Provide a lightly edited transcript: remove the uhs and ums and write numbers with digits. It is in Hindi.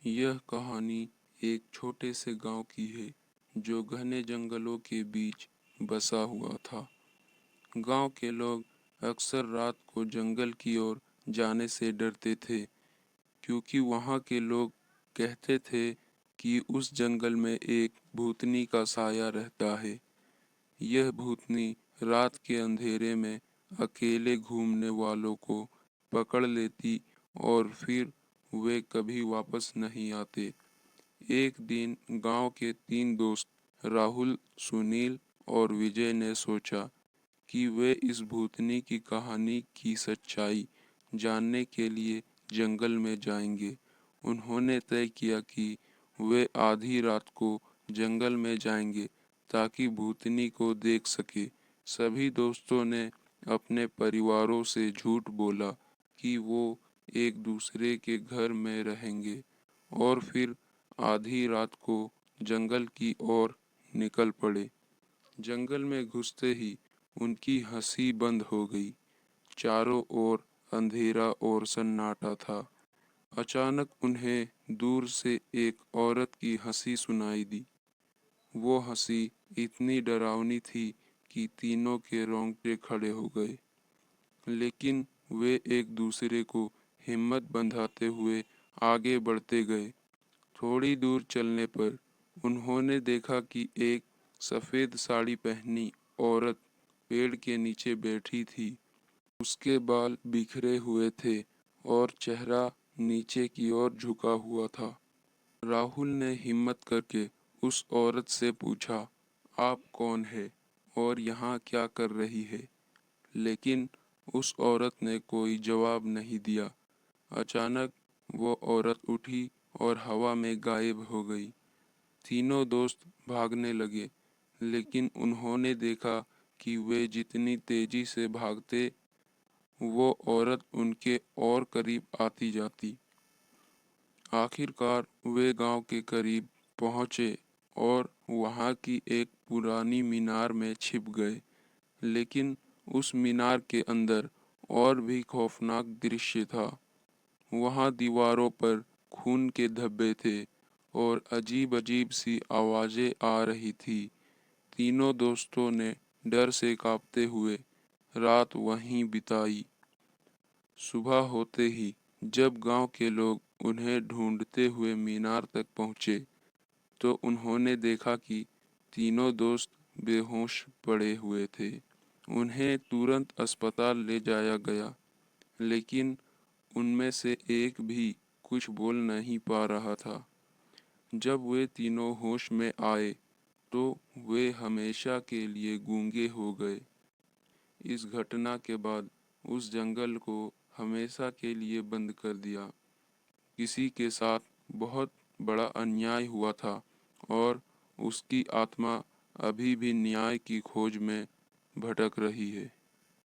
यह कहानी एक छोटे से गांव की है जो घने जंगलों के बीच बसा हुआ था। गांव के लोग अक्सर रात को जंगल की ओर जाने से डरते थे, क्योंकि वहां के लोग कहते थे कि उस जंगल में एक भूतनी का साया रहता है। यह भूतनी रात के अंधेरे में अकेले घूमने वालों को पकड़ लेती और फिर वे कभी वापस नहीं आते। एक दिन गांव के 3 दोस्त राहुल, सुनील और विजय ने सोचा कि वे इस भूतनी की कहानी की सच्चाई जानने के लिए जंगल में जाएंगे। उन्होंने तय किया कि वे आधी रात को जंगल में जाएंगे ताकि भूतनी को देख सके। सभी दोस्तों ने अपने परिवारों से झूठ बोला कि वो एक दूसरे के घर में रहेंगे और फिर आधी रात को जंगल की ओर निकल पड़े। जंगल में घुसते ही उनकी हंसी बंद हो गई। चारों ओर अंधेरा और सन्नाटा था। अचानक उन्हें दूर से एक औरत की हंसी सुनाई दी। वो हंसी इतनी डरावनी थी कि तीनों के रोंगटे खड़े हो गए, लेकिन वे एक दूसरे को हिम्मत बंधाते हुए आगे बढ़ते गए। थोड़ी दूर चलने पर उन्होंने देखा कि एक सफेद साड़ी पहनी औरत पेड़ के नीचे बैठी थी। उसके बाल बिखरे हुए थे और चेहरा नीचे की ओर झुका हुआ था। राहुल ने हिम्मत करके उस औरत से पूछा, आप कौन है और यहाँ क्या कर रही है? लेकिन उस औरत ने कोई जवाब नहीं दिया। अचानक वो औरत उठी और हवा में गायब हो गई। तीनों दोस्त भागने लगे, लेकिन उन्होंने देखा कि वे जितनी तेजी से भागते, वो औरत उनके और करीब आती जाती। आखिरकार वे गांव के करीब पहुंचे और वहां की एक पुरानी मीनार में छिप गए। लेकिन उस मीनार के अंदर और भी खौफनाक दृश्य था। वहां दीवारों पर खून के धब्बे थे और अजीब अजीब सी आवाजें आ रही थी। तीनों दोस्तों ने डर से कांपते हुए रात वहीं बिताई। सुबह होते ही जब गांव के लोग उन्हें ढूंढते हुए मीनार तक पहुंचे, तो उन्होंने देखा कि तीनों दोस्त बेहोश पड़े हुए थे। उन्हें तुरंत अस्पताल ले जाया गया, लेकिन उनमें से एक भी कुछ बोल नहीं पा रहा था। जब वे तीनों होश में आए, तो वे हमेशा के लिए गूंगे हो गए। इस घटना के बाद उस जंगल को हमेशा के लिए बंद कर दिया। किसी के साथ बहुत बड़ा अन्याय हुआ था और उसकी आत्मा अभी भी न्याय की खोज में भटक रही है।